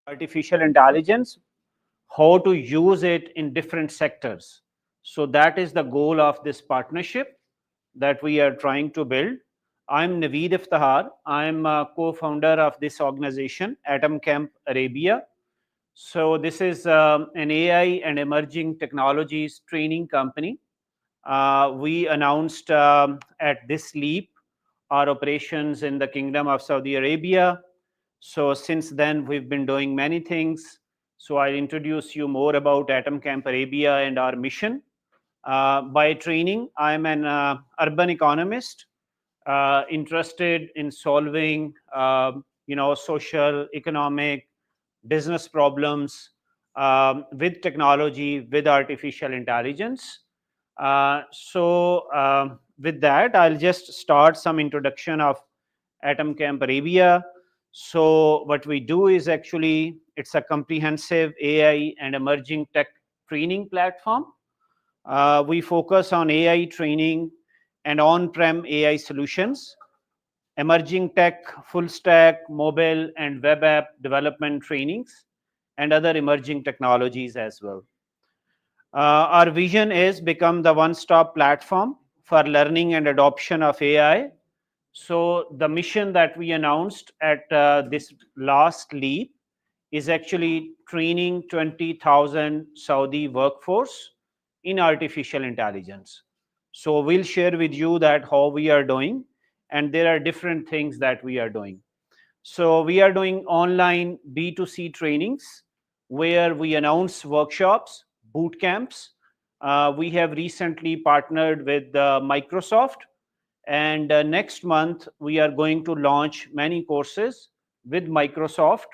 artificial intelligence, how to use it in different sectors. So that is the goal of this partnership that we are trying to build. I'm Nowid Iftihar. I'm a co-founder of this organization, Atom Camp Arabia. So this is an AI and emerging technologies training company. We announced at this leap our operations in the Kingdom of Saudi Arabia. So since then, we've been doing many things. So I'll introduce you more about Atom Camp Arabia and our mission. By training, I'm an urban economist interested in solving, social, economic, business problems with technology, with artificial intelligence. With that, I'll just start some introduction of Atom Camp Arabia. So what we do is actually it's a comprehensive AI and emerging tech training platform. We focus on AI training and on-prem AI solutions, emerging tech, full stack, mobile and web app development trainings, and other emerging technologies as well. Our vision is become the one-stop platform for learning and adoption of AI. So the mission that we announced at this last leap is actually training 20,000 Saudi workforce in artificial intelligence. So we'll share with you that how we are doing, and there are different things that we are doing. So we are doing online B2C trainings where we announce workshops, boot camps. We have recently partnered with Microsoft, and next month we are going to launch many courses with Microsoft.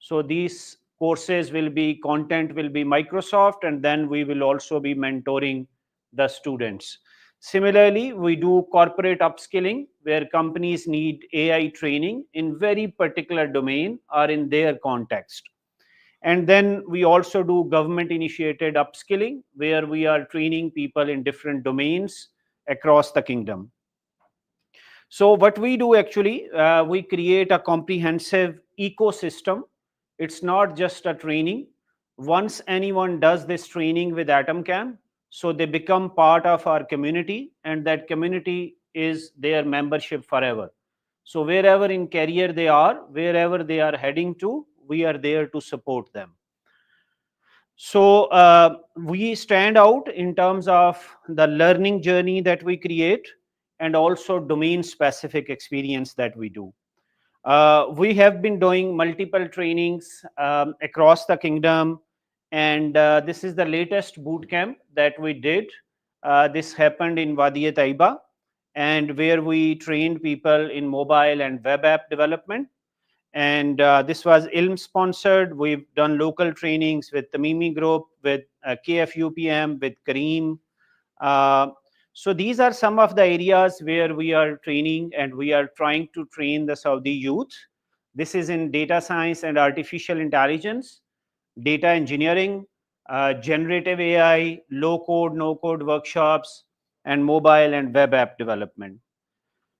So these courses will be, content will be Microsoft, and then we will also be mentoring the students. Similarly, we do corporate upskilling where companies need AI training in very particular domain or in their context. And then we also do government initiated upskilling where we are training people in different domains across the kingdom. So what we do actually, we create a comprehensive ecosystem. It's not just a training. Once anyone does this training with Atom Camp, so they become part of our community, and that community is their membership forever. So wherever in career they are, wherever they are heading to, we are there to support them. So we stand out in terms of the learning journey that we create and also domain specific experience that we do. We have been doing multiple trainings across the kingdom, and this is the latest boot camp that we did. This happened in Wadi Taiba, and where we trained people in mobile and web app development. And this was ILM sponsored. We've done local trainings with the Mimi Group, with KFUPM, with Kareem. So these are some of the areas where we are training, and we are trying to train the Saudi youth. This is in data science and artificial intelligence, data engineering, generative AI, low code, no code workshops, and mobile and web app development.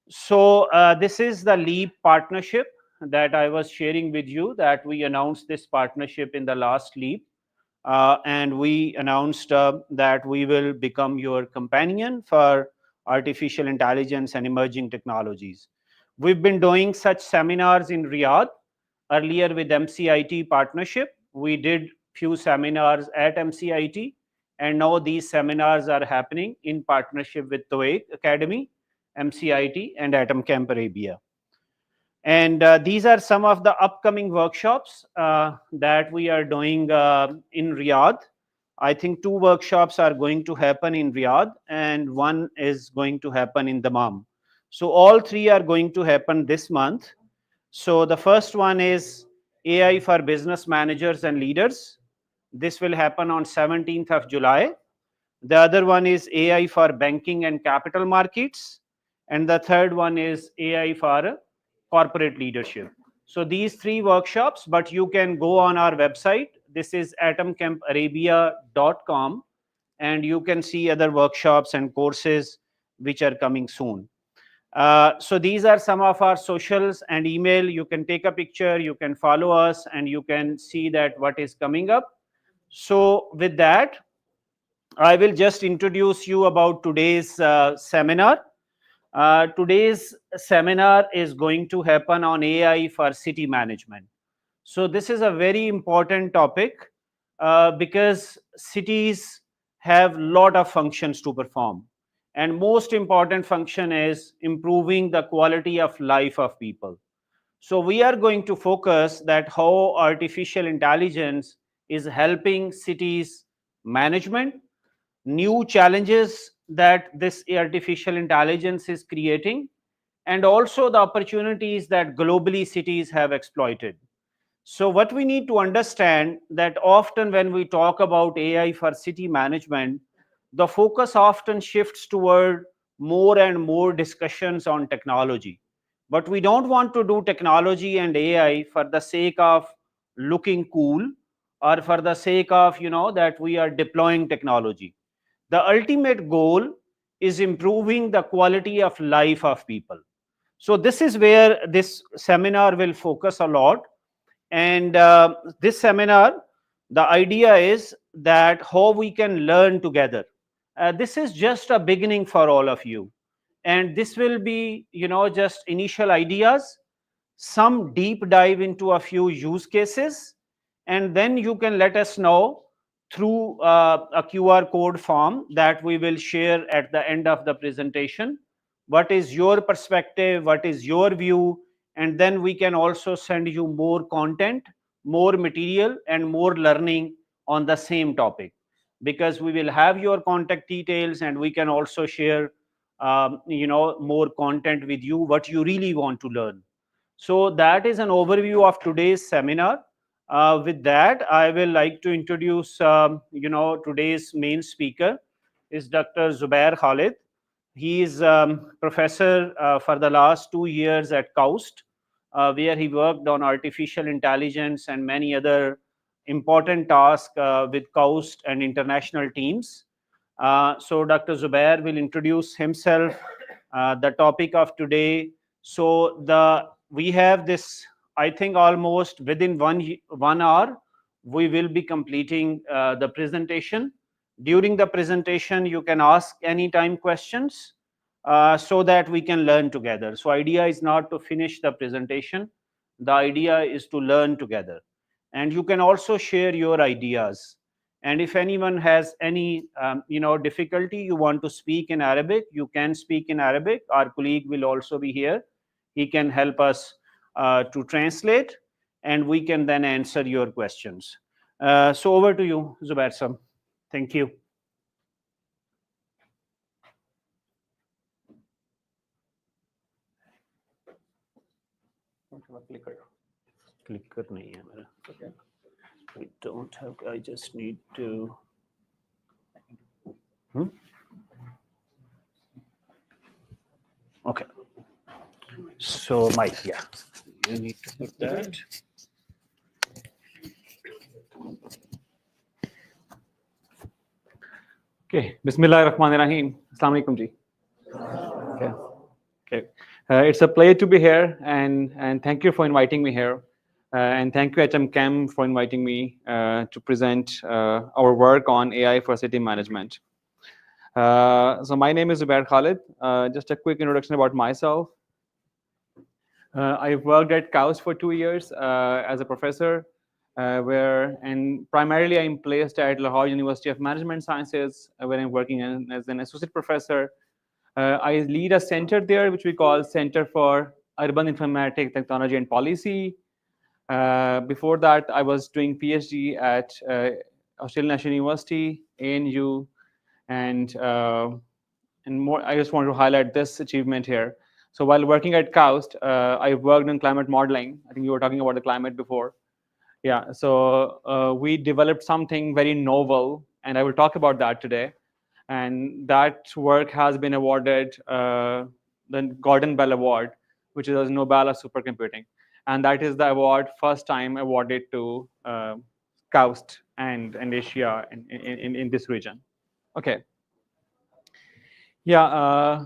So this is the LEAP partnership that I was sharing with you, that we announced this partnership in the last LEAP. And we announced that we will become your companion for artificial intelligence and emerging technologies. We've been doing such seminars in Riyadh earlier with MCIT partnership. We did few seminars at MCIT, and now these seminars are happening in partnership with TOEIC Academy, MCIT, and Atom Camp Arabia. And these are some of the upcoming workshops that we are doing in Riyadh. I think 2 workshops are going to happen in Riyadh, and 1 is going to happen in Dammam. So all 3 are going to happen this month. So the first one is AI for business managers and leaders. This will happen on 17th of July. The other one is AI for banking and capital markets. And the third one is AI for corporate leadership. So these 3 workshops, but you can go on our website. This is atomcamparabia.com, and you can see other workshops and courses which are coming soon. So these are some of our socials and email. You can take a picture, you can follow us, and you can see that what is coming up. So with that, I will just introduce you about today's seminar. Today's seminar is going to happen on AI for city management. So this is a very important topic because cities have a lot of functions to perform. And most important function is improving the quality of life of people. So we are going to focus that how artificial intelligence is helping cities management, new challenges that this artificial intelligence is creating, and also the opportunities that globally cities have exploited. So what we need to understand that often when we talk about AI for city management, the focus often shifts toward more and more discussions on technology. But we don't want to do technology and AI for the sake of looking cool, or for the sake of, that we are deploying technology. The ultimate goal is improving the quality of life of people. So this is where this seminar will focus a lot. And this seminar, the idea is that how we can learn together. This is just a beginning for all of you, and this will be, just initial ideas, some deep dive into a few use cases, and then you can let us know through a QR code form that we will share at the end of the presentation. What is your perspective? What is your view? And then we can also send you more content, more material, and more learning on the same topic, because we will have your contact details, and we can also share more content with you what you really want to learn. So that is an overview of today's seminar. With that, I will like to introduce, today's main speaker is Dr. Zubair Khalid. He is professor for the last 2 years at KAUST, where he worked on artificial intelligence and many other important tasks with KAUST and international teams. So Dr. Zubair will introduce himself, the topic of today. So we have this, I think almost within 1 hour, we will be completing the presentation. During the presentation, you can ask anytime questions so that we can learn together. So idea is not to finish the presentation. The idea is to learn together. And you can also share your ideas. And if anyone has any difficulty, you want to speak in Arabic, you can speak in Arabic. Our colleague will also be here. He can help us to translate, and we can then answer your questions. So over to you, Zubair sir. Thank you. Clicker nahi hai mera. I don't have. I just need to. Okay. So Mike, yeah, you need to put that. Okay, Bismillahirrahmanirrahim. Assalamu alaikum ji. Okay. It's a pleasure to be here, and thank you for inviting me here. And thank you, HMChem, for inviting me to present our work on AI for city management. So my name is Zubair Khalid. Just a quick introduction about myself. I've worked at KAUST for 2 years as a professor, and primarily I'm placed at Lahore University of Management Sciences, where I'm working as an associate professor. I lead a center there, which we call Center for Urban Informatics, Technology and Policy. Before that, I was doing PhD at Australian National University, ANU, and more. I just want to highlight this achievement here. So while working at KAUST, I worked in climate modeling. I think you were talking about the climate before. Yeah, so we developed something very novel, and I will talk about that today. And that work has been awarded the Gordon Bell Award, which is a Nobel of supercomputing. And that is the award first time awarded to KAUST and Asia in this region. Okay. Yeah.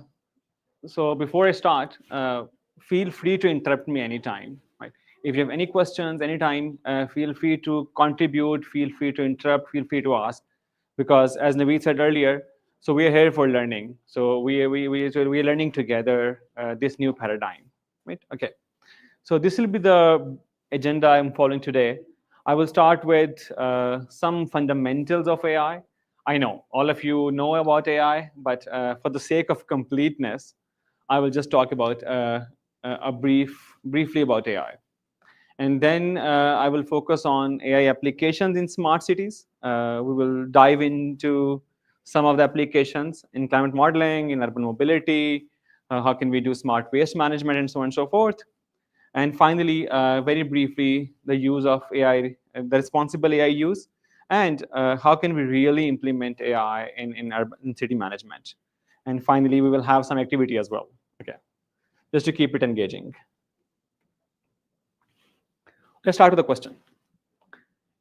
So before I start, feel free to interrupt me anytime. Right? If you have any questions anytime, feel free to contribute, feel free to interrupt, feel free to ask. Because as Naveen said earlier, so we are here for learning. So we are learning together this new paradigm. Right? Okay. So this will be the agenda I'm following today. I will start with some fundamentals of AI. I know all of you know about AI, but for the sake of completeness, I will just talk about briefly about AI. And then I will focus on AI applications in smart cities. We will dive into some of the applications in climate modeling, in urban mobility, how can we do smart waste management, and so on and so forth. And finally, very briefly, the use of AI, the responsible AI use, and how can we really implement AI in urban city management. And finally, we will have some activity as well, okay, just to keep it engaging. Let's start with a question.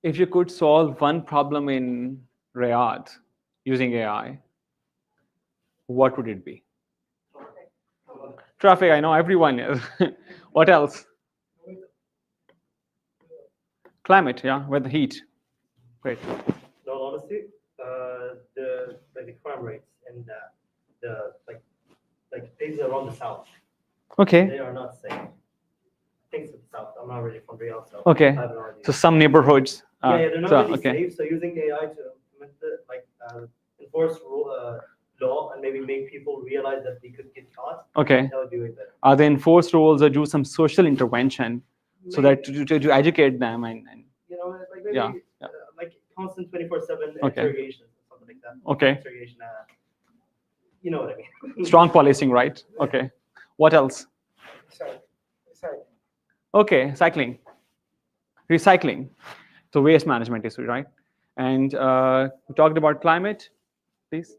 If you could solve one problem in Riyadh using AI, what would it be? Traffic, I know everyone is. What else? Climate, yeah, with the heat. Great. No, honestly, the crime rates and the things around the south, Okay. they are not safe. Things in the south. I'm not really from Riyadh, so Okay. I have no idea. So some neighborhoods. Yeah, they're not so, really okay. safe. So using AI to implement enforce law and maybe make people realize that they could get caught. Okay. That would be way better. Are they enforce rules or do some social intervention so that Maybe, to educate them and you know, like maybe Yeah, yeah. Like constant 24/7 Okay. interrogation or something like that. Okay. Interrogation. You know what I mean. strong policing, right? Okay. What else? Sorry. Okay, cycling, recycling, so waste management issue, right? And we talked about climate, please.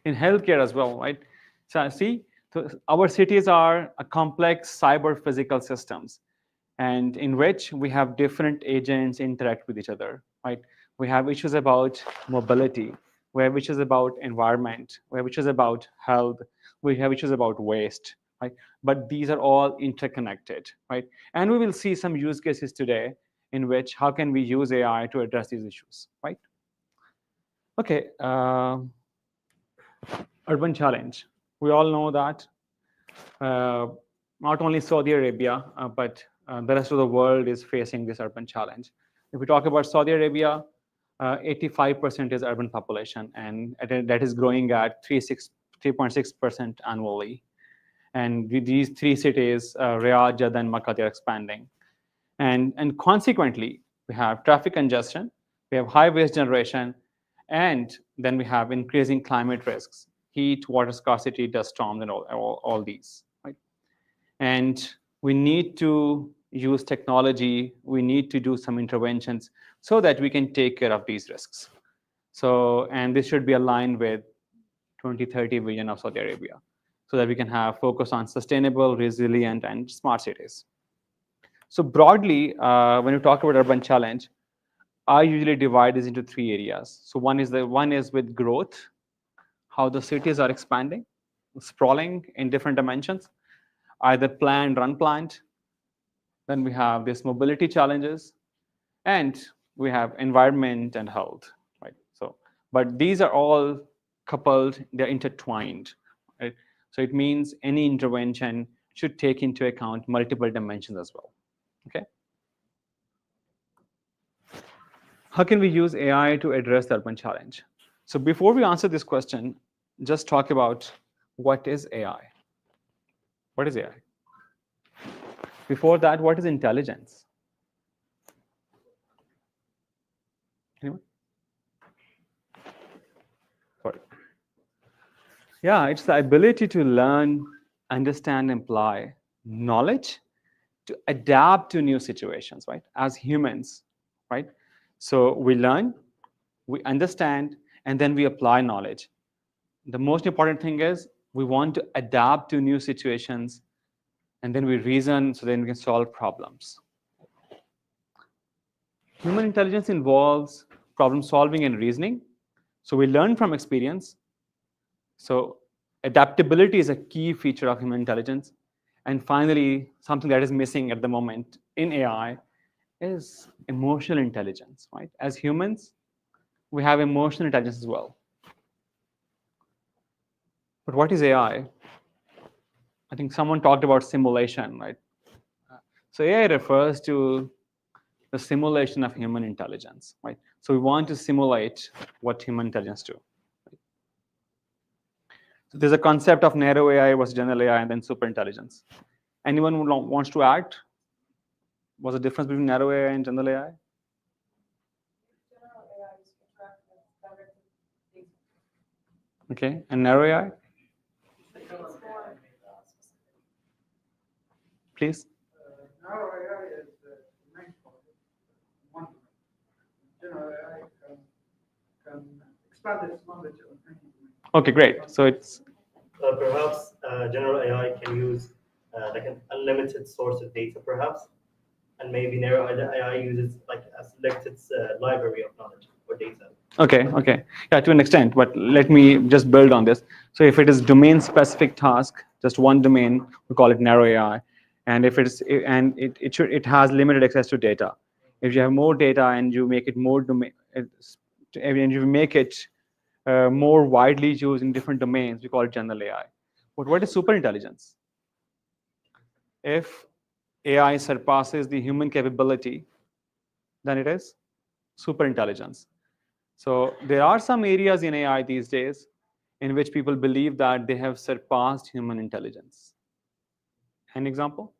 In healthcare as well, right? So see, so our cities are a complex cyber physical systems, and in which we have different agents interact with each other, right? We have issues about mobility, we have issues about environment, we have issues about health, we have issues about waste, right? But these are all interconnected, right? And we will see some use cases today in which how can we use AI to address these issues, right? Okay, urban challenge. We all know that not only Saudi Arabia, but the rest of the world is facing this urban challenge. If we talk about Saudi Arabia, 85% is urban population, and that is growing at 3.6% annually. And with these three cities, Riyadh, Jeddah, and Makkah, they're expanding. And consequently, we have traffic congestion, we have high waste generation, and then we have increasing climate risks, heat, water scarcity, dust storms, and all these. Right? And we need to use technology, we need to do some interventions so that we can take care of these risks. So, and this should be aligned with 2030 vision of Saudi Arabia, so that we can have focus on sustainable, resilient, and smart cities. So broadly, when you talk about urban challenge, I usually divide this into three areas. So one is with growth, how the cities are expanding, sprawling in different dimensions, either planned or unplanned. Then we have this mobility challenges, and we have environment and health, right? So, but these are all coupled, they're intertwined, right? So it means any intervention should take into account multiple dimensions as well, okay? How can we use AI to address the urban challenge? So before we answer this question, just talk about what is AI? What is AI? Before that, what is intelligence? Anyone? Sorry. Yeah, it's the ability to learn, understand, apply knowledge to adapt to new situations, right? As humans, right? So we learn, we understand, and then we apply knowledge. The most important thing is we want to adapt to new situations, and then we reason so then we can solve problems. Human intelligence involves problem solving and reasoning. So we learn from experience. So Adaptability is a key feature of human intelligence. And finally, something that is missing at the moment in AI is emotional intelligence, right? As humans, we have emotional intelligence as well. But what is AI? I think someone talked about simulation, right? So AI refers to the simulation of human intelligence, right? So we want to simulate what human intelligence do. Right? So there's a concept of narrow AI versus general AI and then super intelligence. Anyone who wants to add? What's the difference between narrow AI and general AI? General AI is interact with directed data. Okay, and narrow AI, It's more specific. please. Narrow AI is the main part. One general AI can expand its knowledge on any domain. Okay, great. So it's Perhaps general AI can use like an unlimited source of data, perhaps, and maybe narrow AI uses like a selected library of knowledge or data. okay. Yeah, to an extent, but let me just build on this. So if it is domain-specific task, just one domain, we call it narrow AI. And if it has limited access to data. If you have more data and you make it more domain, and you make it more widely used in different domains, we call it general AI. But what is super intelligence? If AI surpasses the human capability, then it is super intelligence. So there are some areas in AI these days in which people believe that they have surpassed human intelligence. An example?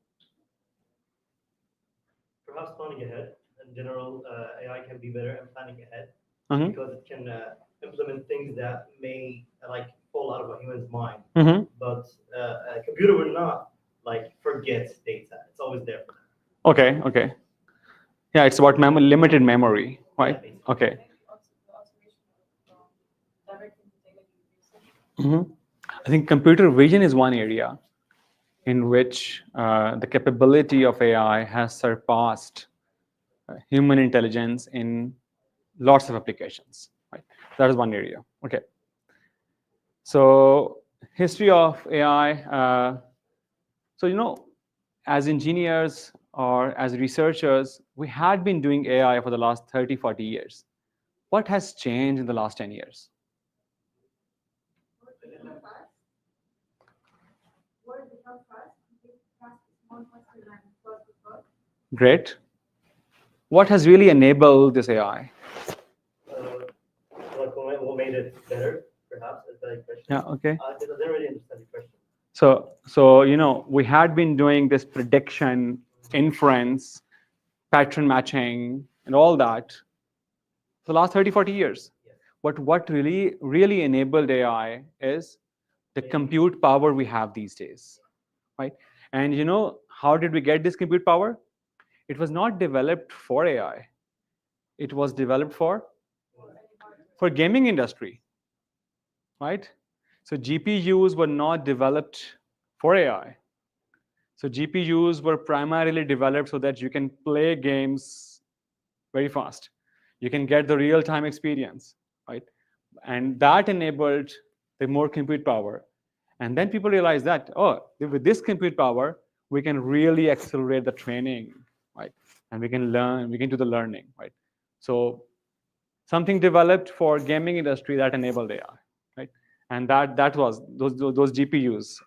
Perhaps planning ahead. In general, AI can be better at planning ahead Mhm. because it can implement things that may like fall out of a human's mind. Mhm. But a computer will not like forget data. It's always there for them. Okay. Yeah, it's about limited memory, right? Yeah, basically. Okay. Maybe also the automation of directing the data usage. Mhm. I think computer vision is one area in which the capability of AI has surpassed human intelligence in lots of applications. Right? That is one area. Okay. So history of AI. So as engineers or as researchers, we had been doing AI for the last 30, 40 years. What has changed in the last 10 years? Work become fast. Work become fast. Complete tasks more faster than it was before. Great. What has really enabled this AI? Like what made it better, perhaps, is that a question? Yeah, okay. I didn't really understand the question. So we had been doing this prediction, inference, pattern matching, and all that for the last 30, 40 years. Yes. But what really enabled AI is the compute power we have these days, right? And how did we get this compute power? It was not developed for AI. It was developed for gaming industry, right? So GPUs were not developed for AI. So GPUs were primarily developed so that you can play games very fast. You can get the real-time experience, right? And that enabled the more compute power. And then people realized that, with this compute power, we can really accelerate the training, right? And we can do the learning, right? So something developed for gaming industry that enabled AI, right? And that was those GPUs,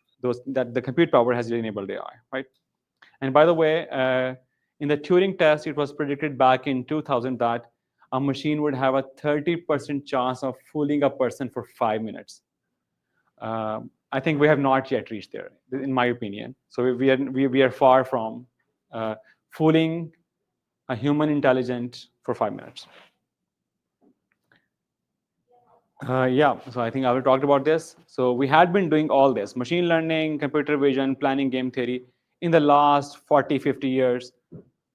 that the compute power has enabled AI, right? And by the way, in the Turing test, it was predicted back in 2000 that a machine would have a 30% chance of fooling a person for 5 minutes. I think we have not yet reached there, in my opinion. So we are far from fooling a human intelligent for 5 minutes. Yeah, so I think I have talked about this. So we had been doing all this, machine learning, computer vision, planning game theory, in the last 40, 50 years.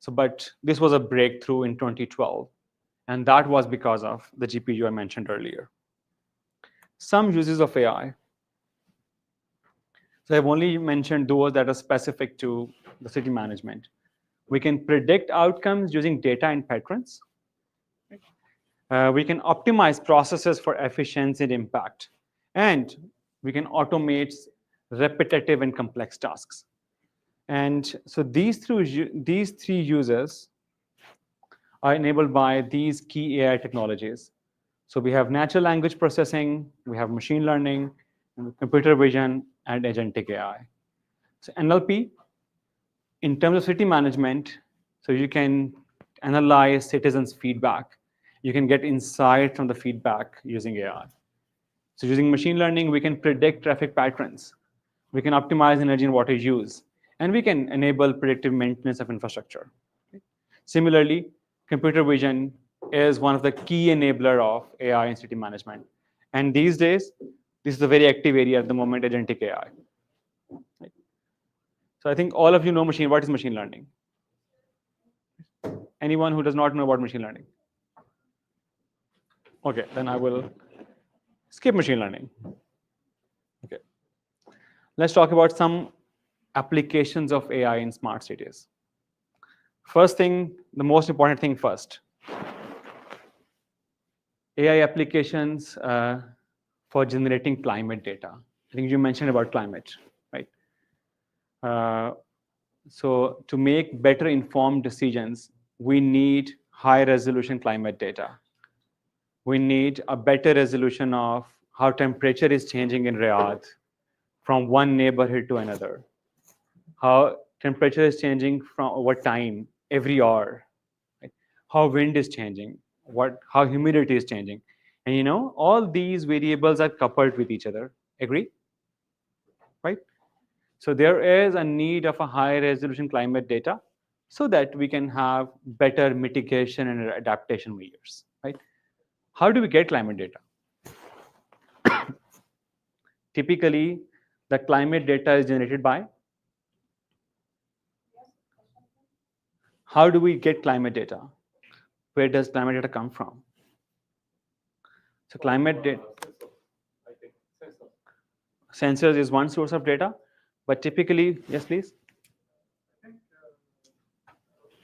But this was a breakthrough in 2012. And that was because of the GPU I mentioned earlier. Some uses of AI. So I've only mentioned those that are specific to the city management. We can predict outcomes using data and patterns. We can optimize processes for efficiency and impact. And we can automate repetitive and complex tasks. And so these three uses are enabled by these key AI technologies. So we have natural language processing, we have machine learning, computer vision, and agentic AI. So NLP, in terms of city management, so you can analyze citizens' feedback. You can get insight from the feedback using AI. So using machine learning, we can predict traffic patterns. We can optimize energy and water use. And we can enable predictive maintenance of infrastructure. Similarly, computer vision is one of the key enabler of AI in city management. And these days, this is a very active area at the moment, agentic AI. So I think all of you know what is machine learning? Anyone who does not know about machine learning? Okay, then I will skip machine learning. Okay. Let's talk about some applications of AI in smart cities. First thing, the most important thing first. AI applications for generating climate data. I think you mentioned about climate, right? So to make better informed decisions, we need high resolution climate data. We need a better resolution of how temperature is changing in Riyadh from one neighborhood to another. How temperature is changing from over time, every hour. Right? How wind is changing, how humidity is changing. And all these variables are coupled with each other. Agree? Right? So there is a need of a high resolution climate data so that we can have better mitigation and adaptation measures. Right? How do we get climate data? Typically, the climate data is generated by? How do we get climate data? Where does climate data come from? So climate data, sensors is one source of data, but typically, yes, please. I think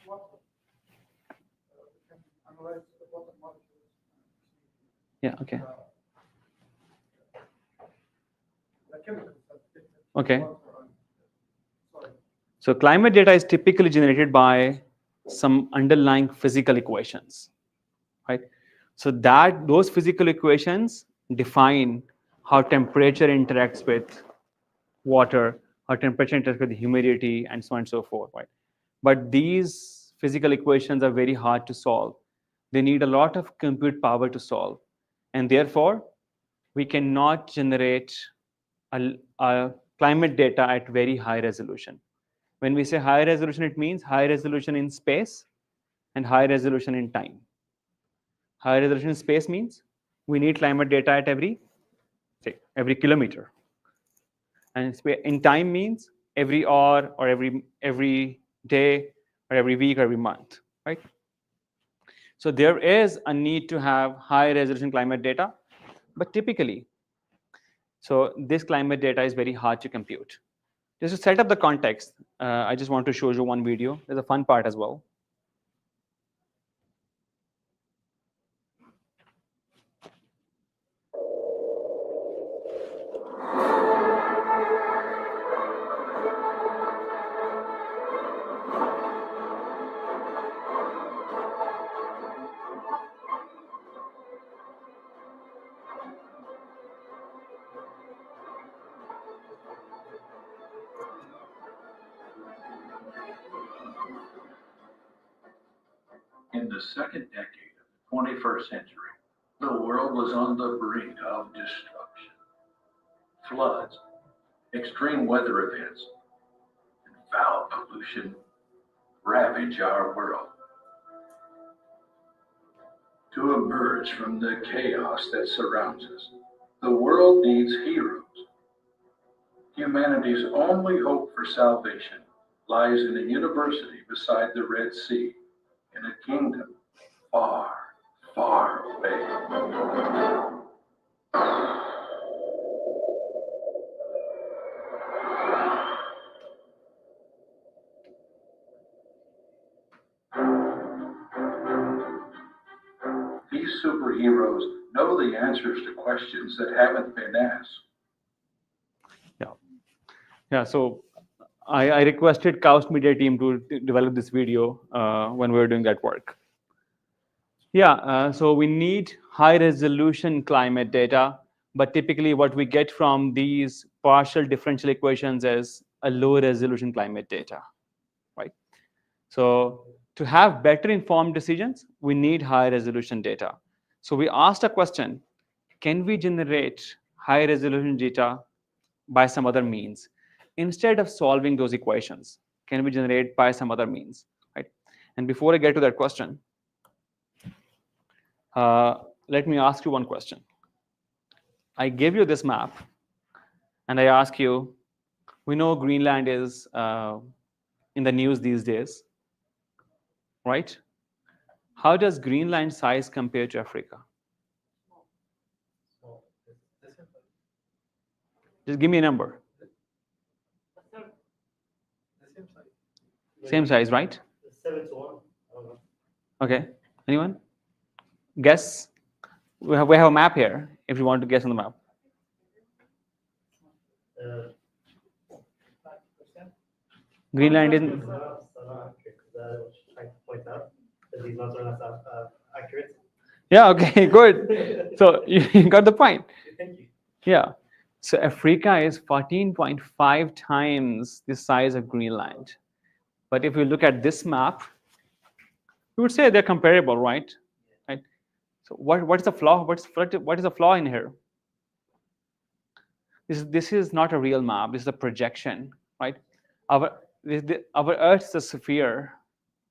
what can analyze the water molecules. Yeah, okay. The chemicals that get Okay. water and soil. So climate data is typically generated by some underlying physical equations, right? So those physical equations define how temperature interacts with water, how temperature interacts with humidity, and so on and so forth, right? But these physical equations are very hard to solve. They need a lot of compute power to solve. And therefore, we cannot generate a climate data at very high resolution. When we say high resolution, it means high resolution in space and high resolution in time. High resolution in space means we need climate data at every kilometer. And in time means every hour or every day or every week or every month, right? So there is a need to have high resolution climate data, but typically, so this climate data is very hard to compute. Just to set up the context, I just want to show you one video. There's a fun part as well. In the second decade of the 21st century, the world was on the brink of destruction. Floods, extreme weather events, and foul pollution ravage our world. To emerge from the chaos that surrounds us, the world needs heroes. Humanity's only hope for salvation lies in a university beside the Red Sea, in a kingdom far, far away. These superheroes know the answers to questions that haven't been asked. Yeah, so I requested Kaust Media team to develop this video when we were doing that work. Yeah, so we need high resolution climate data, but typically what we get from these partial differential equations is a low resolution climate data, right? So to have better informed decisions, we need high resolution data. So we asked a question, can we generate high resolution data by some other means? Instead of solving those equations, can we generate by some other means, right? And before I get to that question, let me ask you one question. I gave you this map, and I ask you, we know Greenland is in the news these days, right? How does Greenland size compare to Africa? Just give me a number. Same size, right? 7 to 1. I don't know. Okay. Anyone? Guess? We have a map here, if you want to guess on the map. 5%. Greenland is... So not accurate, because I was trying to point out that these ones are not accurate. Yeah, okay, good. So you got the point. Thank you. Yeah. So Africa is 14.5 times the size of Greenland. But if you look at this map, you would say they're comparable, right? Right. So what is the flaw? What is the flaw in here? This is not a real map. This is a projection, right? Our Earth is a sphere,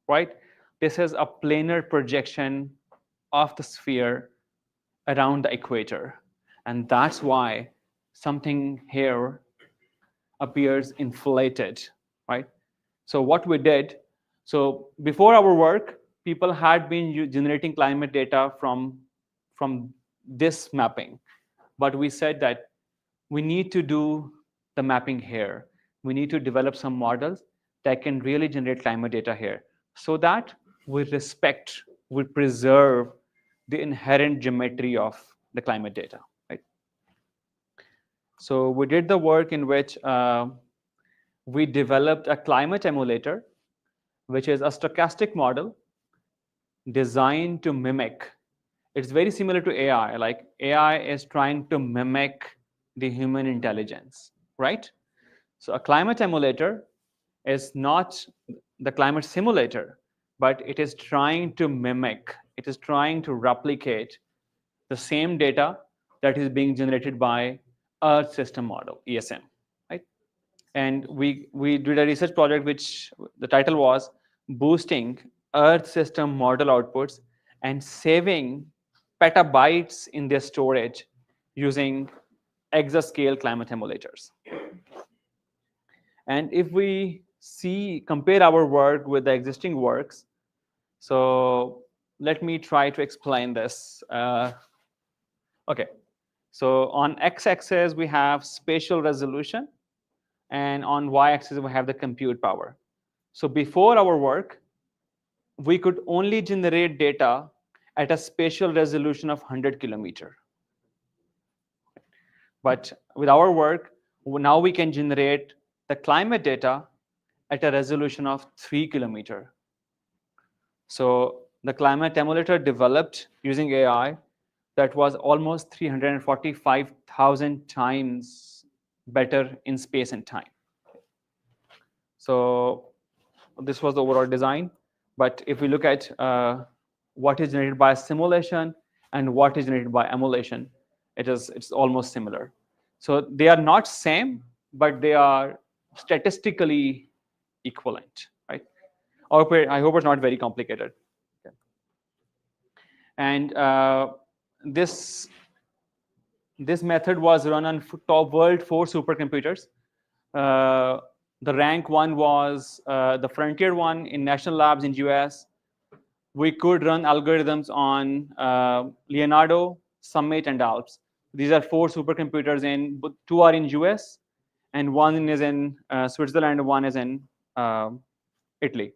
right? This is a planar projection of the sphere around the equator, and that's why something here appears inflated, right? So what we did, so before our work, people had been generating climate data from this mapping, but we said that we need to do the mapping here. We need to develop some models that can really generate climate data here, so that we preserve the inherent geometry of the climate data, right? So we did the work in which we developed a climate emulator, which is a stochastic model designed to mimic. It's very similar to AI. Like AI is trying to mimic the human intelligence, right? So a climate emulator is not the climate simulator, but it is trying to mimic, it is trying to replicate the same data that is being generated by Earth System Model, ESM, right? And we did a research project which the title was Boosting Earth System Model Outputs and Saving Petabytes in their storage using exascale climate emulators. And if we compare our work with the existing works, so let me try to explain this. Okay, so on x-axis we have spatial resolution, and on y-axis we have the compute power. So before our work, we could only generate data at a spatial resolution of 100 kilometer. But with our work, now we can generate the climate data at a resolution of 3 kilometer. So the climate emulator developed using AI that was almost 345,000 times better in space and time. So this was the overall design. But if we look at what is generated by simulation and what is generated by emulation, it's almost similar. So they are not same, but they are statistically equivalent, right? I hope it's not very complicated. Okay. And this method was run on top world 4 supercomputers. The rank one was the frontier one in national labs in US. We could run algorithms on Leonardo, Summit, and Alps. These are 4 supercomputers, but 2 are in US, and 1 is in Switzerland, and 1 is in Italy.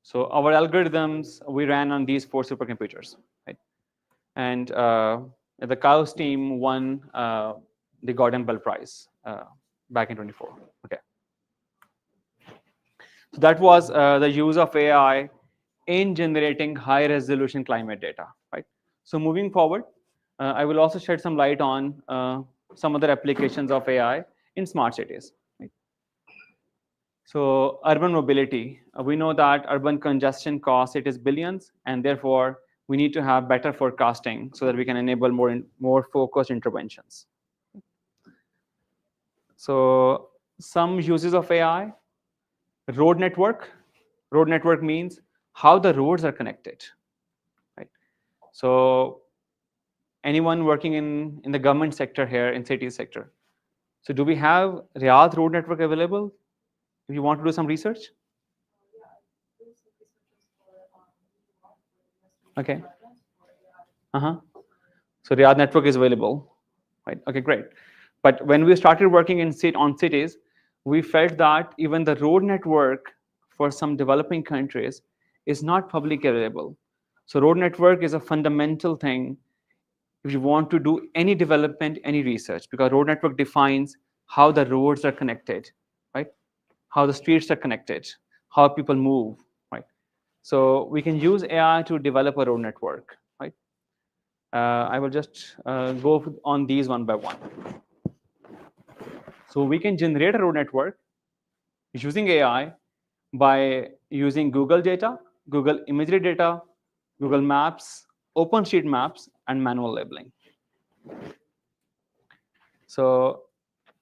So our algorithms, we ran on these 4 supercomputers, right? And the Kaust team won the Gordon Bell Prize back in 24. Okay. So that was the use of AI in generating high resolution climate data, right? So moving forward, I will also shed some light on some other applications of AI in smart cities. Right? So urban mobility, we know that urban congestion costs it is billions, and therefore we need to have better forecasting so that we can enable more focused interventions. So some uses of AI, road network. Road network means how the roads are connected, right? So anyone working in the government sector here, in city sector. So do we have Riyadh road network available if you want to do some research? Okay. So Riyadh network is available, right? Okay, great. But when we started working on cities, we felt that even the road network for some developing countries is not publicly available. So road network is a fundamental thing if you want to do any development, any research, because road network defines how the roads are connected, right? How the streets are connected, how people move, right? So we can use AI to develop a road network, right? I will just go on these one by one. So we can generate a road network using AI by using Google data, Google imagery data, Google Maps, OpenStreetMaps, and manual labeling. So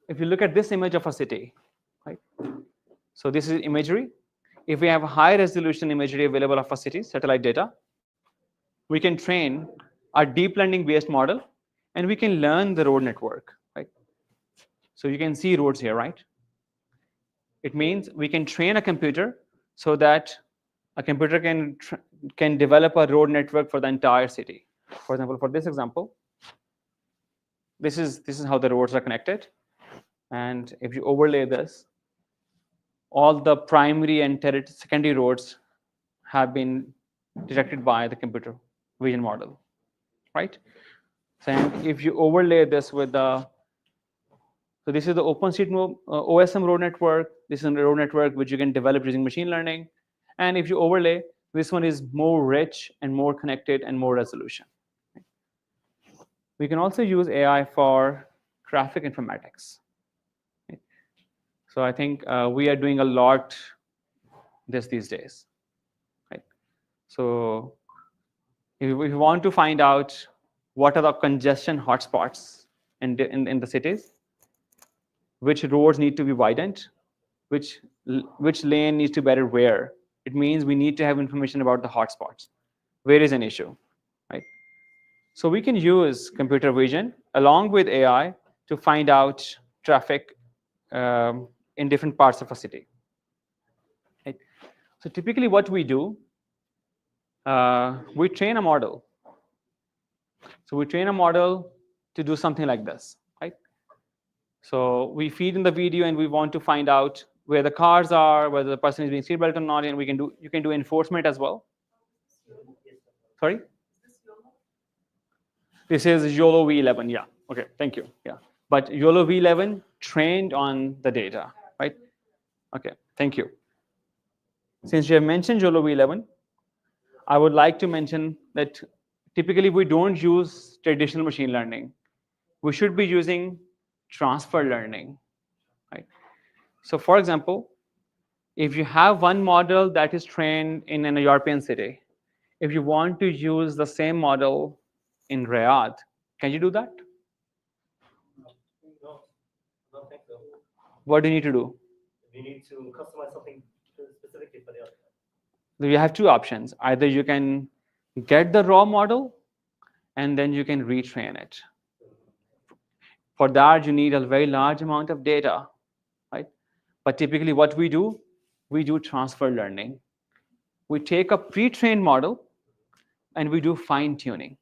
if you look at this image of a city, right? So this is imagery. If we have high resolution imagery available of a city, satellite data, we can train a deep learning based model, and we can learn the road network, right? So you can see roads here, right? It means we can train a computer so that a computer can develop a road network for the entire city. For example, for this example, this is how the roads are connected. And if you overlay this, all the primary and secondary roads have been detected by the computer vision model, right? So if you overlay this with so this is the OSM road network. This is a road network which you can develop using machine learning. And if you overlay, this one is more rich and more connected and more resolution. We can also use AI for traffic informatics. So I think we are doing a lot these days, right? So if we want to find out what are the congestion hotspots in the cities, which roads need to be widened, which lane needs to be better where, it means we need to have information about the hotspots. Where is an issue, right? So we can use computer vision along with AI to find out traffic in different parts of a city. Right? So typically what we do, we train a model. So we train a model to do something like this, right? So we feed in the video and we want to find out where the cars are, whether the person is being seatbelt or not, and you can do enforcement as well. Sorry? This is YOLO V11, yeah. Okay, thank you, yeah. But YOLO V11 trained on the data, right? Okay, thank you. Since you have mentioned YOLO V11, I would like to mention that typically we don't use traditional machine learning. We should be using transfer learning, right? So for example, if you have one model that is trained in an European city, if you want to use the same model in Riyadh, can you do that? No, I don't think so. What do you need to do? You need to customize something specifically for the other. You have two options. Either you can get the raw model and then you can retrain it. For that, you need a very large amount of data, right? But typically what we do transfer learning. We take a pre-trained model and we do fine tuning.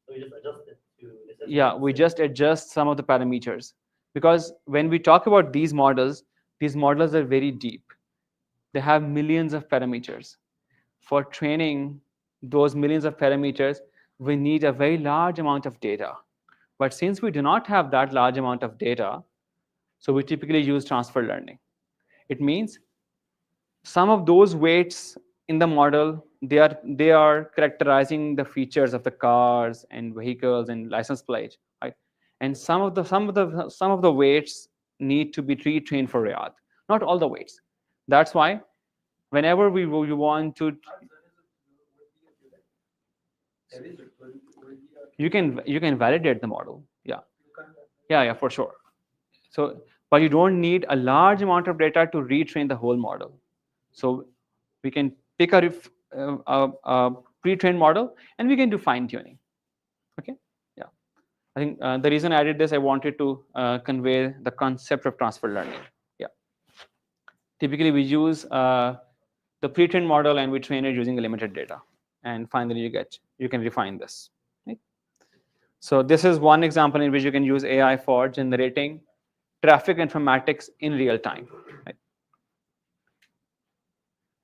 So you just adjust it to. Yeah, we just adjust some of the parameters. Because when we talk about these models are very deep. They have millions of parameters. For training those millions of parameters, we need a very large amount of data. But since we do not have that large amount of data, so we typically use transfer learning. It means some of those weights in the model, they are characterizing the features of the cars and vehicles and license plate, right? And some of the weights need to be retrained for Riyadh. Not all the weights. That's why whenever we want to, you can validate the model. Yeah, for sure. So, but you don't need a large amount of data to retrain the whole model. So we can pick a pre-trained model and we can do fine tuning. Okay, yeah. I think the reason I added this, I wanted to convey the concept of transfer learning. Yeah. Typically, we use the pre-trained model and we train it using limited data, and finally you can refine this. Right? So this is one example in which you can use AI for generating traffic informatics in real time. Right?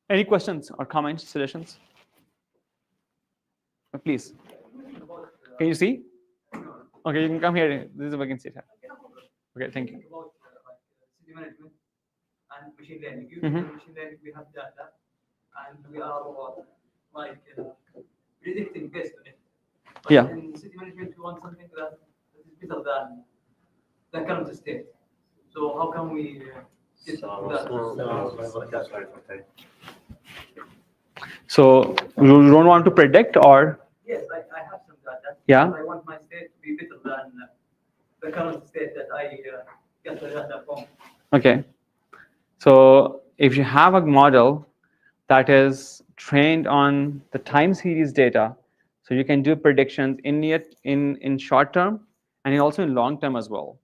Any questions or comments, suggestions? Please. Can you see? Okay, you can come here. This is a vacancy. Okay, thank you. About city management and machine learning. Mhm. Machine learning, we have data, and we are like predicting based on it. But Yeah. in city management, we want something that is better than the current state. So how can we get that? So you don't want to predict, or Yes, I have some data. Yeah. But I want my state to be better than the current state that I get the data from. okay. So if you have a model that is trained on the time series data, so you can do predictions in short term and also in long term as well.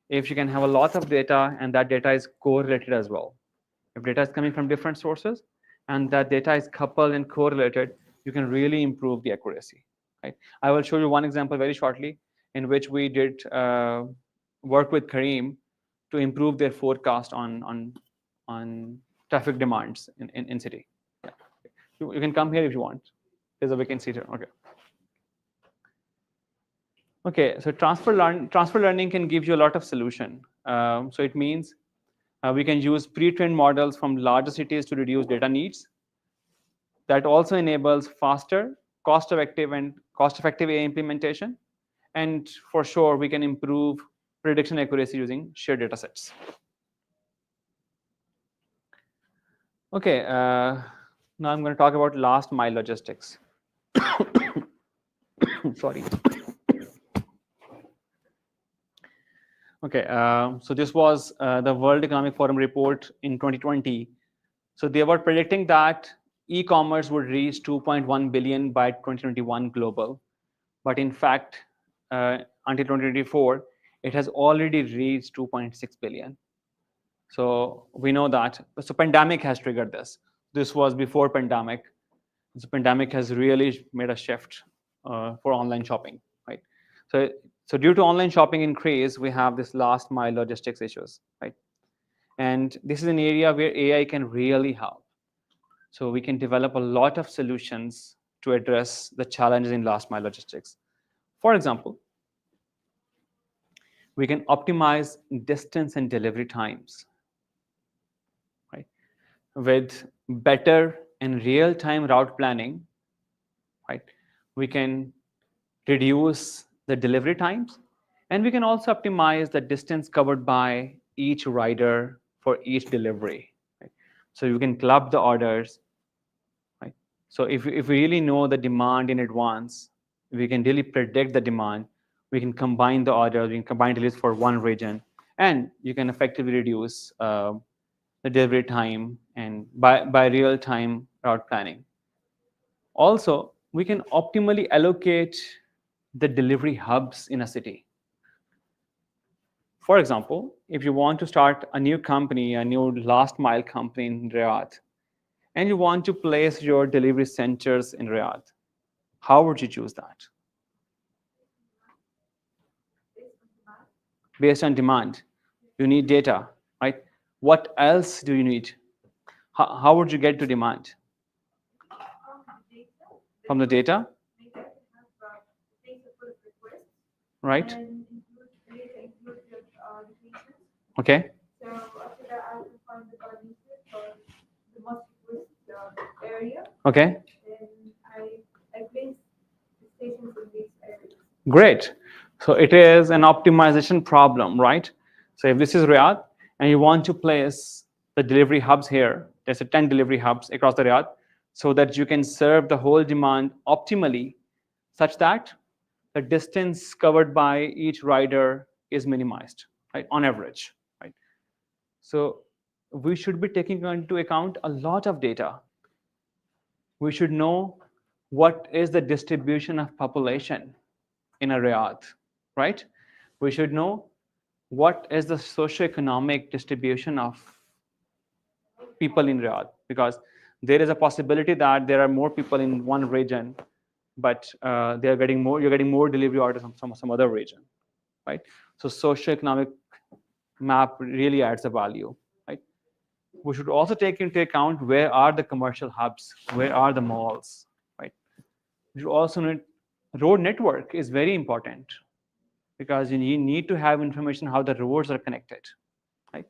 If you can have a lot of data and that data is correlated as well. If data is coming from different sources and that data is coupled and correlated, you can really improve the accuracy. Right? I will show you one example very shortly in which we did work with Kareem to improve their forecast on traffic demands in city. Yeah. You can come here if you want. There's a vacancy here. Okay. Okay, so transfer learning can give you a lot of solution. So it means we can use pre-trained models from larger cities to reduce data needs. That also enables faster, cost-effective AI implementation. And for sure, we can improve prediction accuracy using shared data sets. Okay, now I'm going to talk about last mile logistics. Sorry. Okay, so this was the World Economic Forum report in 2020. So they were predicting that e-commerce would reach 2.1 billion by 2021 global. But in fact, until 2024, it has already reached 2.6 billion. So we know that. So pandemic has triggered this. This was before pandemic. The pandemic has really made a shift for online shopping, right? So due to online shopping increase, we have this last mile logistics issues, right? And this is an area where AI can really help. So we can develop a lot of solutions to address the challenges in last mile logistics. For example, we can optimize distance and delivery times, right? With better and real-time route planning, right? We can reduce the delivery times, and we can also optimize the distance covered by each rider for each delivery. Right? So you can club the orders. Right? So if we really know the demand in advance, we can really predict the demand. We can combine the orders, we can combine deliveries for one region, and you can effectively reduce the delivery time and by real-time route planning. Also, we can optimally allocate the delivery hubs in a city. For example, if you want to start a new company, a new last mile company in Riyadh, and you want to place your delivery centers in Riyadh, how would you choose that? Based on demand. You need data, right? What else do you need? How would you get to demand? From the data? Right? Locations. Okay. So after that, I will find the parameters for the most Okay, And I placed the stations in these areas. great. So it is an optimization problem, right? So if this is Riyadh and you want to place the delivery hubs here, there's a 10 delivery hubs across the Riyadh, so that you can serve the whole demand optimally, such that the distance covered by each rider is minimized, right, on average, right? So we should be taking into account a lot of data. We should know what is the distribution of population in a Riyadh, right? We should know what is the socioeconomic distribution of people in Riyadh, because there is a possibility that there are more people in one region, but they are getting more. You're getting more delivery orders from some other region, right? So socioeconomic map really adds a value, right? We should also take into account where are the commercial hubs, where are the malls, right? You also need road network is very important, because you need to have information how the roads are connected, right?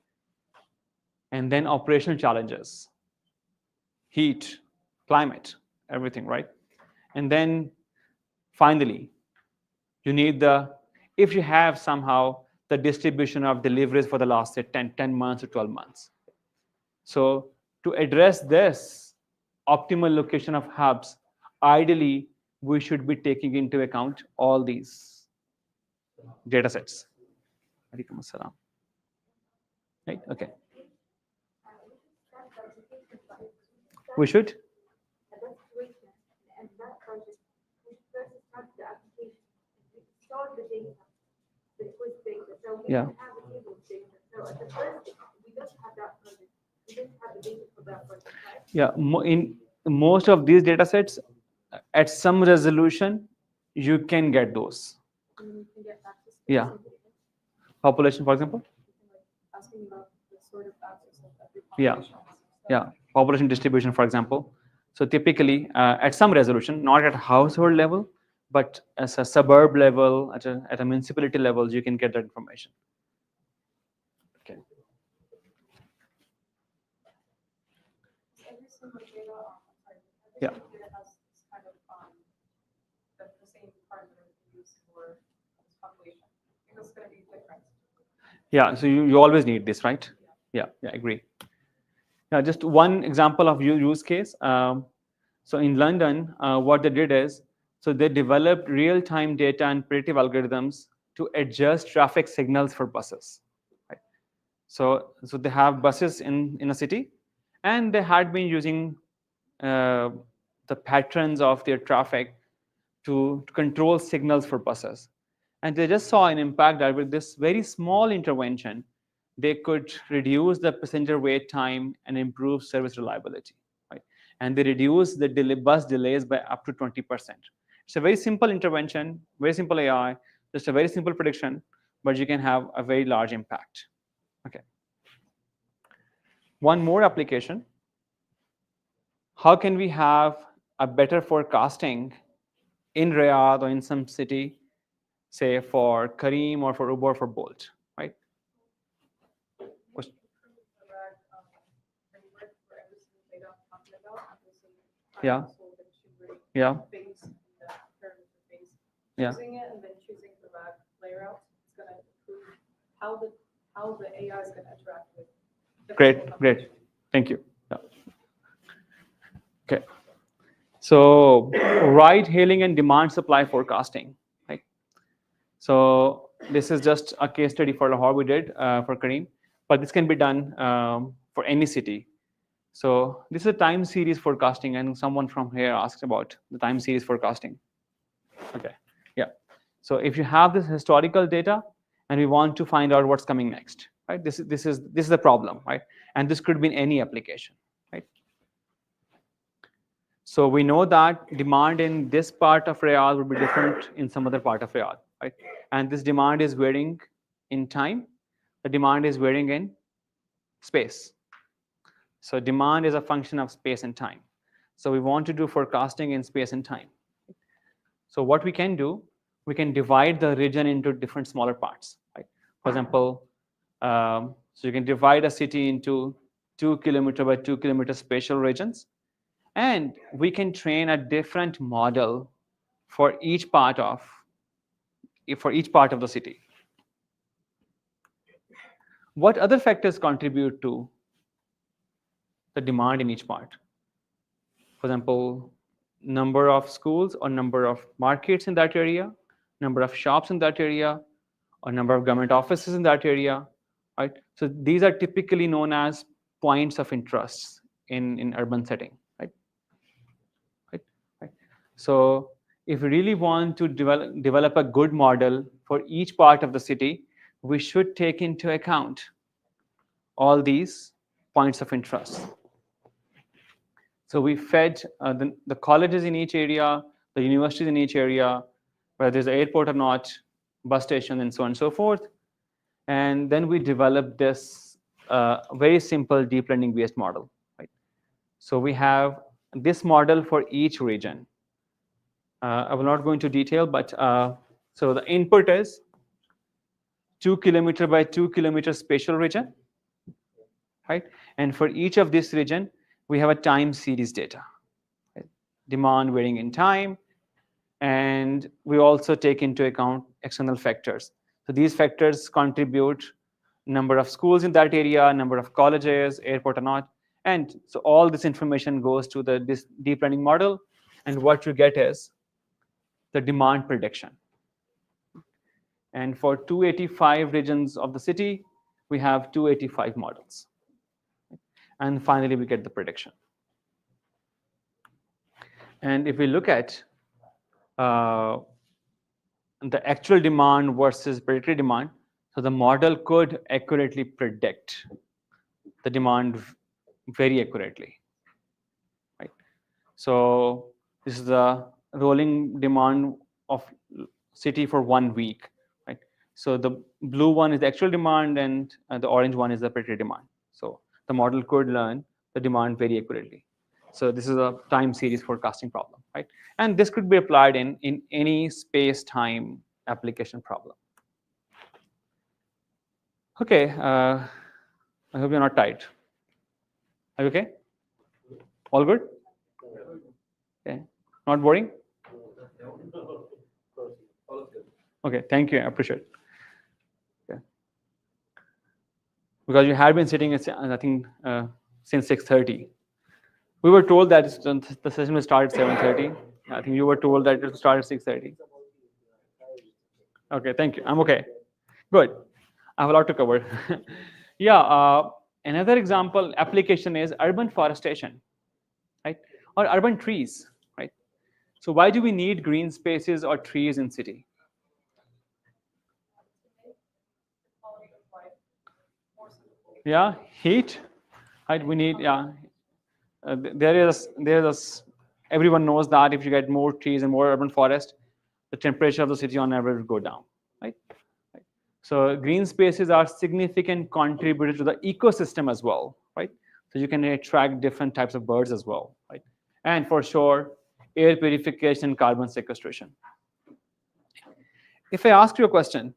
And then operational challenges, heat, climate, everything, right? And then finally, you need if you have somehow the distribution of deliveries for the last, say, 10 months or 12 months. So to address this optimal location of hubs, ideally, we should be taking into account all these data sets. Alaikum assalam. Right? Okay. We should? And that's great. And that project, we first start the application. We store the data, the quiz data. So we Yeah. can have a table of data. So at the first, we don't have that project. We didn't have the data for that project, right? Yeah. In most of these data sets, at some resolution, you can get those. And then we can get access to Yeah. some data. Population, for example. Asking about the sort of access of every Yeah. population. Yeah, population distribution, for example. So typically, at some resolution, not at household level, but as a suburb level, at a municipality level, you can get that information. Okay. Every single data, Yeah. every single data has kind of the same parameter we use for this population. Because it's going to be different. Yeah, so you always need this, right? Yeah, I agree. Yeah, just one example of use case. So in London, what they did is, so they developed real-time data and predictive algorithms to adjust traffic signals for buses. Right? So they have buses in a city, and they had been using the patterns of their traffic to control signals for buses. And they just saw an impact that with this very small intervention, they could reduce the passenger wait time and improve service reliability, right? And they reduce the bus delays by up to 20%. It's a very simple intervention, very simple AI, just a very simple prediction, but you can have a very large impact. Okay. One more application. How can we have a better forecasting in Riyadh or in some city, say for Careem or for Uber or for Bolt, right? Yeah. Yeah. Yeah. Choosing it and then choosing the RAG layout is going to improve how the AI is going to interact with. Great. Thank you. Yeah. Okay. So ride hailing and demand supply forecasting, right? So this is just a case study for Lahore we did for Careem, but this can be done for any city. So this is a time series forecasting, and someone from here asked about the time series forecasting. Okay, yeah. So if you have this historical data and we want to find out what's coming next, right? This is the problem, right? And this could be in any application, right? So we know that demand in this part of Riyadh would be different in some other part of Riyadh, right? And this demand is varying in time. The demand is varying in space. So demand is a function of space and time. So we want to do forecasting in space and time. So what we can do, we can divide the region into different smaller parts, right? For example, so you can divide a city into 2 kilometer by 2 kilometer spatial regions. And we can train a different model for each part of the city. What other factors contribute to the demand in each part? For example, number of schools or number of markets in that area, number of shops in that area, or number of government offices in that area, right? So these are typically known as points of interest in urban setting, right? Right. So if we really want to develop a good model for each part of the city, we should take into account all these points of interest. So we fed the colleges in each area, the universities in each area, whether there's an airport or not, bus station, and so on and so forth. And then we developed this very simple deep learning based model. Right? So we have this model for each region. I will not go into detail, but so the input is 2 kilometer by 2 kilometer spatial region, right? And for each of this region, we have a time series data, right? Demand varying in time, and we also take into account external factors. So these factors contribute number of schools in that area, number of colleges, airport or not, and so all this information goes to this deep learning model, and what you get is the demand prediction. And for 285 regions of the city, we have 285 models. And finally, we get the prediction. And if we look at the actual demand versus predicted demand, so the model could accurately predict the demand very accurately, right? So this is the rolling demand of city for 1 week, right? So the blue one is the actual demand, and the orange one is the predicted demand. So the model could learn the demand very accurately. So this is a time series forecasting problem, right? And this could be applied in any space-time application problem. Okay, I hope you're not tired. Are you okay? All good? Okay, not boring? Okay, thank you, I appreciate it. Okay. Because you had been sitting, I think, since 6:30. We were told that the session will start at 7:30. I think you were told that it will start at 6:30. Okay, thank you. I'm okay. Good. I have a lot to cover. Yeah, another example application is urban forestation, right? Or urban trees, right? So why do we need green spaces or trees in city? Yeah, heat, right? We need, yeah. Everyone knows that if you get more trees and more urban forest, the temperature of the city on average will go down, right? So green spaces are significant contributors to the ecosystem as well, right? So you can attract different types of birds as well, right? And for sure, air purification, carbon sequestration. If I ask you a question,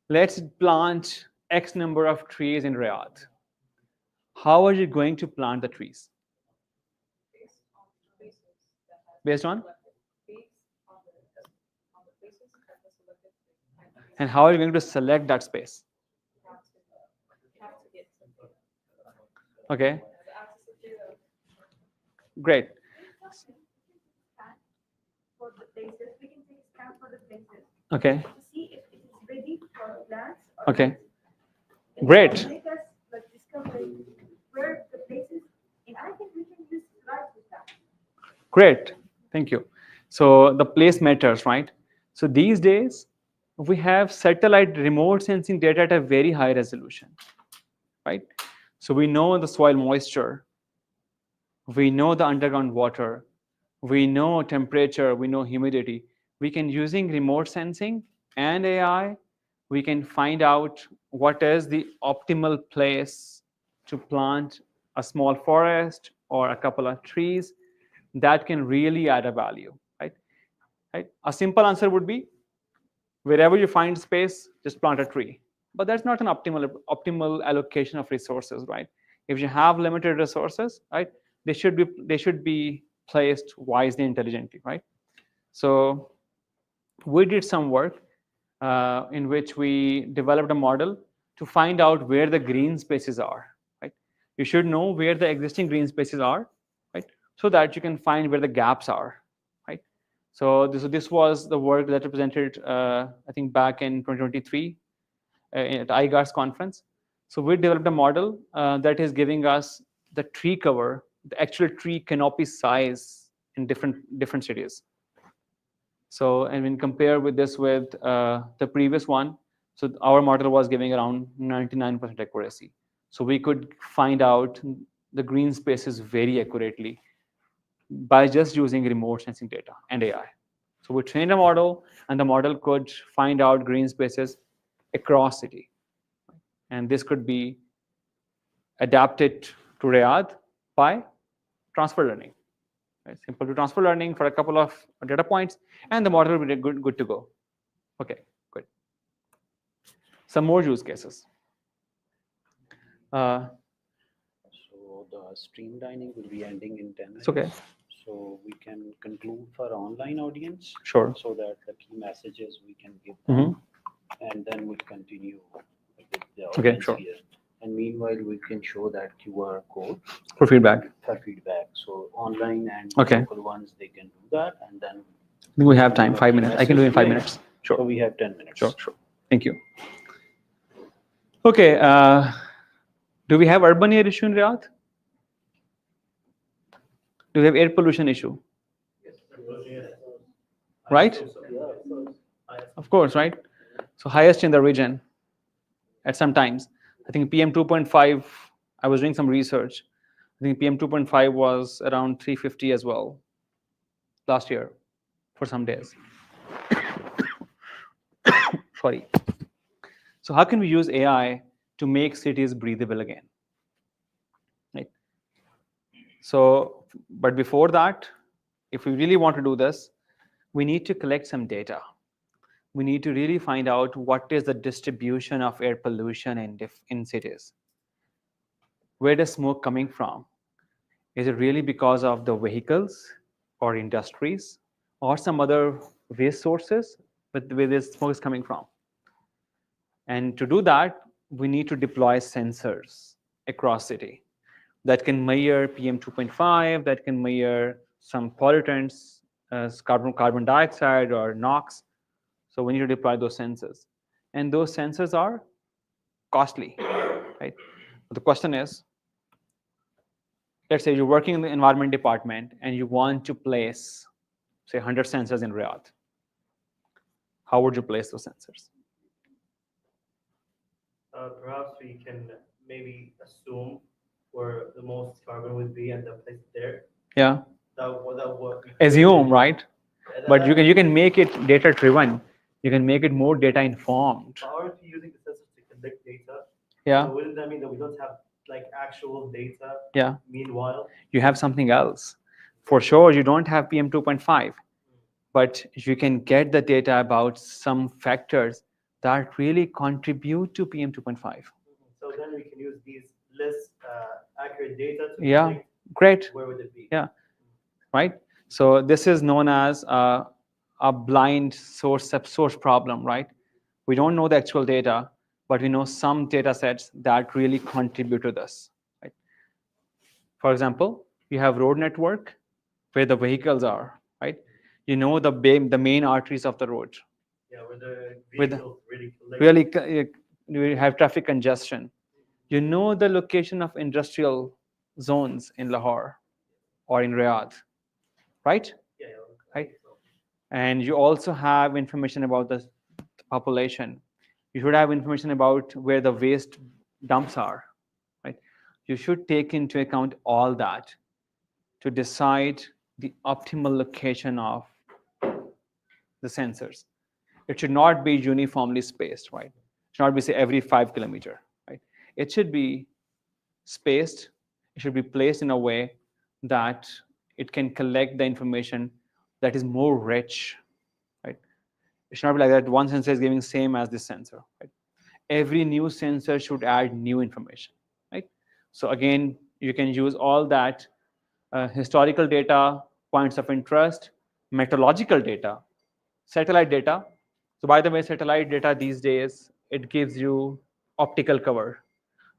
let's plant X number of trees in Riyadh. How are you going to plant the trees? Based on? And how are you going to select that space? Okay. Great. For the places, we can take a scan for the places. Okay. To see if it is ready for plants. Okay. Great. Make us like discover where the places, and I think we can use slides with that. Great. Thank you. So the place matters, right? So these days, we have satellite remote sensing data at a very high resolution, right? So we know the soil moisture, we know the underground water, we know temperature, we know humidity. We can, using remote sensing and AI, we can find out what is the optimal place to plant a small forest or a couple of trees that can really add a value, right? A simple answer would be, wherever you find space, just plant a tree. But that's not an optimal allocation of resources, right? If you have limited resources, right, they should be placed wisely, intelligently, right? So we did some work in which we developed a model to find out where the green spaces are, right? You should know where the existing green spaces are, right? So that you can find where the gaps are, right? So this was the work that was presented, I think, back in 2023 at IGAR's conference. So we developed a model that is giving us the tree cover, the actual tree canopy size in different cities. So, and when compare with this with the previous one, so our model was giving around 99% accuracy. So we could find out the green spaces very accurately by just using remote sensing data and AI. So we trained a model, and the model could find out green spaces across city. And this could be adapted to Riyadh by transfer learning. Right? Simple to transfer learning for a couple of data points, and the model will be good to go. Okay, good. Some more use cases. So the streamlining will be ending in 10 minutes. It's okay. So we can conclude for online audience. Sure. So that the key messages we can give Mhm. them, and then we'll continue with the audience Okay, sure. here. And meanwhile, we can show that QR code For feedback. for feedback. So online and Okay. local ones, they can do that, and then I think we have time, 5 minutes. I can do it in 5 minutes. so Sure, we have 10 minutes. sure. Thank you. Okay, do we have urban air issue in Riyadh? Do we have air pollution issue? Right? Of course, right? So highest in the region at some times. I think PM 2.5, I was doing some research. I think PM 2.5 was around 350 as well last year for some days. Sorry. So how can we use AI to make cities breathable again? Right. So, but before that, if we really want to do this, we need to collect some data. We need to really find out what is the distribution of air pollution in cities. Where is smoke coming from? Is it really because of the vehicles or industries or some other waste sources where this smoke is coming from? And to do that, we need to deploy sensors across city that can measure PM 2.5, that can measure some pollutants, carbon dioxide or NOx. So we need to deploy those sensors. And those sensors are costly, right? But the question is, let's say you're working in the environment department and you want to place, say, 100 sensors in Riyadh. How would you place those sensors? Perhaps we can maybe assume where the most carbon would be and then place it there. Yeah. That would Assume, right? Yeah, But you can make it data driven. You can make it more data informed. Aren't we using the sensors to collect data? Yeah. So wouldn't that mean that we don't have like actual data? Yeah. Meanwhile, You have something else. For sure, you don't have PM 2.5, but you can get the data about some factors that really contribute to PM 2.5. so then we can use these less accurate data to Yeah, predict great. where would it be? Yeah, right? So this is known as a blind source problem, right? We don't know the actual data, but we know some data sets that really contribute to this, right? For example, you have road network where the vehicles are, right? You know the main arteries of the road. Yeah, where the With the- vehicles really collect. You have traffic congestion. You know the location of industrial zones in Lahore or in Riyadh, right? Yeah, Right. And you also have information about the population. You should have information about where the waste dumps are, right? You should take into account all that to decide the optimal location of the sensors. It should not be uniformly spaced, right? It should not be, say, every 5 kilometers, right? It should be spaced. It should be placed in a way that it can collect the information that is more rich, right? It should not be like that one sensor is giving same as this sensor, right? Every new sensor should add new information, right? So again, you can use all that historical data, points of interest, meteorological data, satellite data. So by the way, satellite data these days, it gives you optical cover,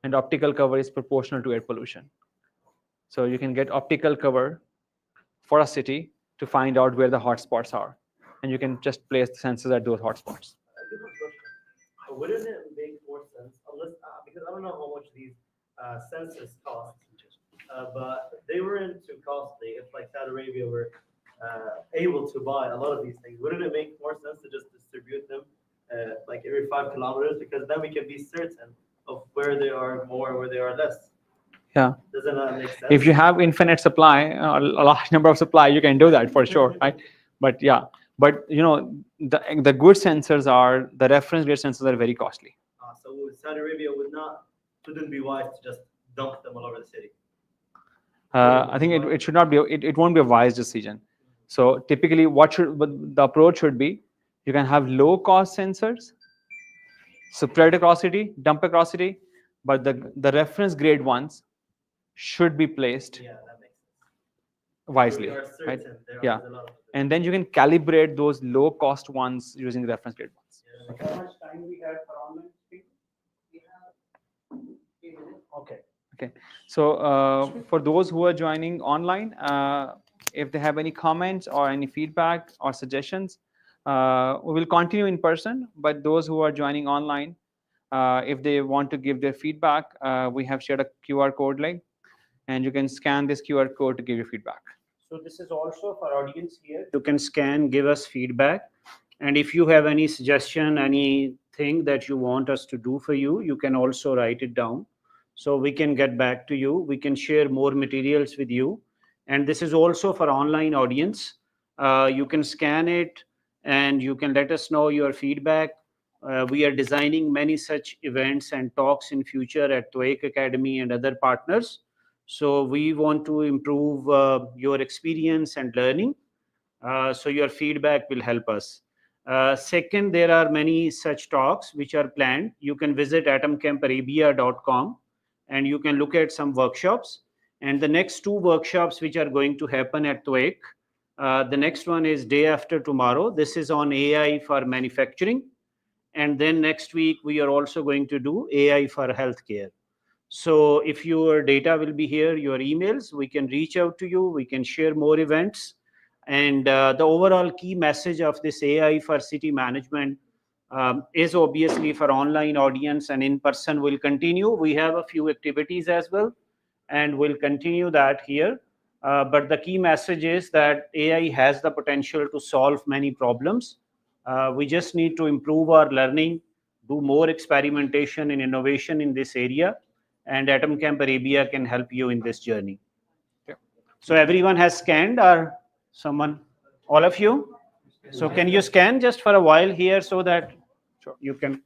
and optical cover is proportional to air pollution. So you can get optical cover for a city to find out where the hotspots are, and you can just place the sensors at those hotspots. I do have a question. Wouldn't it make more sense, unless, because I don't know how much these sensors cost, but they weren't too costly. If like Saudi Arabia were able to buy a lot of these things, wouldn't it make more sense to just distribute them like every 5 kilometers? Because then we can be certain of where they are more, where they are less. Yeah. Doesn't that make sense? If you have infinite supply, a large number of supply, you can do that for sure, right? But yeah, but you know, the good sensors are, the reference grade sensors are very costly. So Saudi Arabia shouldn't be wise to just dump them all over the city. I think it should not be, it won't be a wise decision. So typically the approach should be, you can have low cost sensors, spread across city, dump across city, but the reference grade ones should be placed Yeah, that makes sense. wisely, We are right? certain there Yeah. is a lot of them. And then you can calibrate those low cost ones using reference grade ones. Yeah. How much time we have for online speaking? We have 3 minutes. Okay. Okay. So for those who are joining online, if they have any comments or any feedback or suggestions, we will continue in person. But those who are joining online, if they want to give their feedback, we have shared a QR code link, and you can scan this QR code to give your feedback. So this is also for audience here. You can scan, give us feedback. And if you have any suggestion, anything that you want us to do for you, you can also write it down. So we can get back to you. We can share more materials with you. And this is also for online audience. You can scan it and you can let us know your feedback. We are designing many such events and talks in future at طويق Academy and other partners. So we want to improve your experience and learning. So your feedback will help us. Second, there are many such talks which are planned. You can visit atomcamparabia.com and you can look at some workshops. And the next 2 workshops which are going to happen at طويق, the next one is day after tomorrow. This is on AI for manufacturing. And then next week, we are also going to do AI for healthcare. So if your data will be here, your emails, we can reach out to you. We can share more events. And the overall key message of this AI for city management is obviously for online audience, and in person will continue. We have a few activities as well, and we'll continue that here. But the key message is that AI has the potential to solve many problems. We just need to improve our learning, do more experimentation and innovation in this area, and Atom Camp Arabia can help you in this journey. Yeah. So everyone has scanned, or someone, all of you? So can you scan just for a while here so that you can